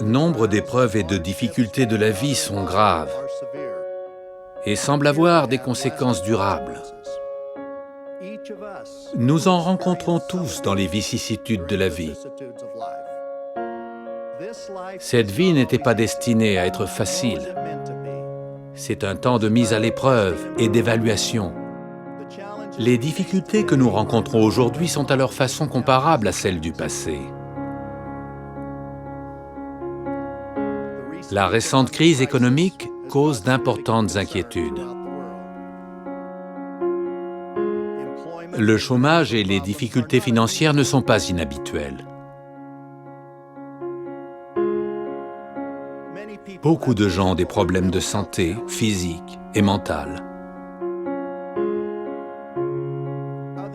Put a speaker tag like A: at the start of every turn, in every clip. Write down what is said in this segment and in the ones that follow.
A: Nombre d'épreuves et de difficultés de la vie sont graves et semblent avoir des conséquences durables. Nous en rencontrons tous dans les vicissitudes de la vie. Cette vie n'était pas destinée à être facile. C'est un temps de mise à l'épreuve et d'évaluation. Les difficultés que nous rencontrons aujourd'hui sont à leur façon comparables à celles du passé. La récente crise économique cause d'importantes inquiétudes. Le chômage et les difficultés financières ne sont pas inhabituelles. Beaucoup de gens ont des problèmes de santé, physique et mentale.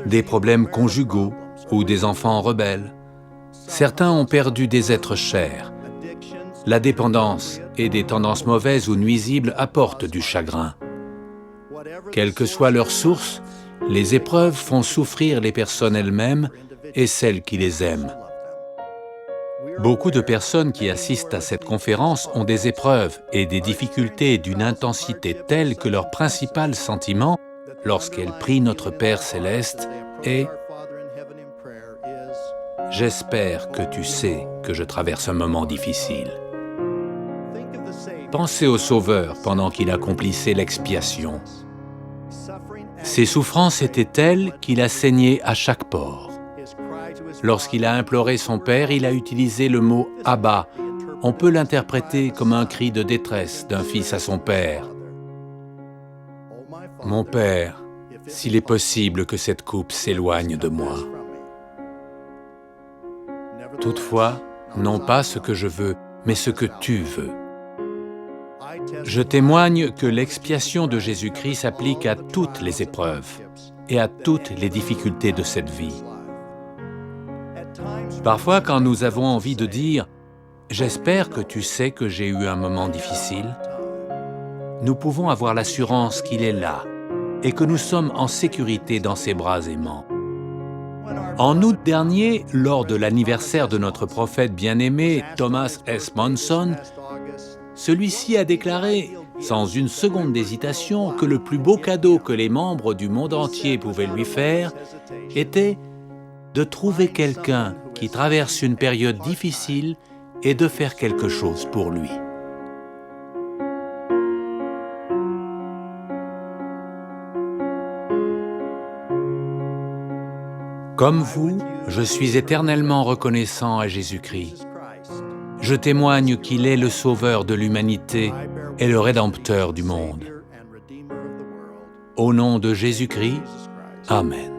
A: Des problèmes conjugaux ou des enfants rebelles. Certains ont perdu des êtres chers. La dépendance et des tendances mauvaises ou nuisibles apportent du chagrin. Quelle que soit leur source, les épreuves font souffrir les personnes elles-mêmes et celles qui les aiment. Beaucoup de personnes qui assistent à cette conférence ont des épreuves et des difficultés d'une intensité telle que leur principal sentiment, lorsqu'elles prient notre Père céleste, est « J'espère que tu sais que je traverse un moment difficile. » Pensez au Sauveur pendant qu'il accomplissait l'expiation. Ses souffrances étaient telles qu'il a saigné à chaque pore. Lorsqu'il a imploré son Père, il a utilisé le mot « Abba ». On peut l'interpréter comme un cri de détresse d'un fils à son Père. « Mon Père, s'il est possible que cette coupe s'éloigne de moi. Toutefois, non pas ce que je veux, mais ce que tu veux. » Je témoigne que l'expiation de Jésus-Christ s'applique à toutes les épreuves et à toutes les difficultés de cette vie. Parfois, quand nous avons envie de dire « J'espère que tu sais que j'ai eu un moment difficile », nous pouvons avoir l'assurance qu'il est là et que nous sommes en sécurité dans ses bras aimants. En août dernier, lors de l'anniversaire de notre prophète bien-aimé, Thomas S. Monson, celui-ci a déclaré, sans une seconde d'hésitation, que le plus beau cadeau que les membres du monde entier pouvaient lui faire était de trouver quelqu'un qui traverse une période difficile et de faire quelque chose pour lui. Comme vous, je suis éternellement reconnaissant à Jésus-Christ. Je témoigne qu'il est le Sauveur de l'humanité et le Rédempteur du monde. Au nom de Jésus-Christ, Amen.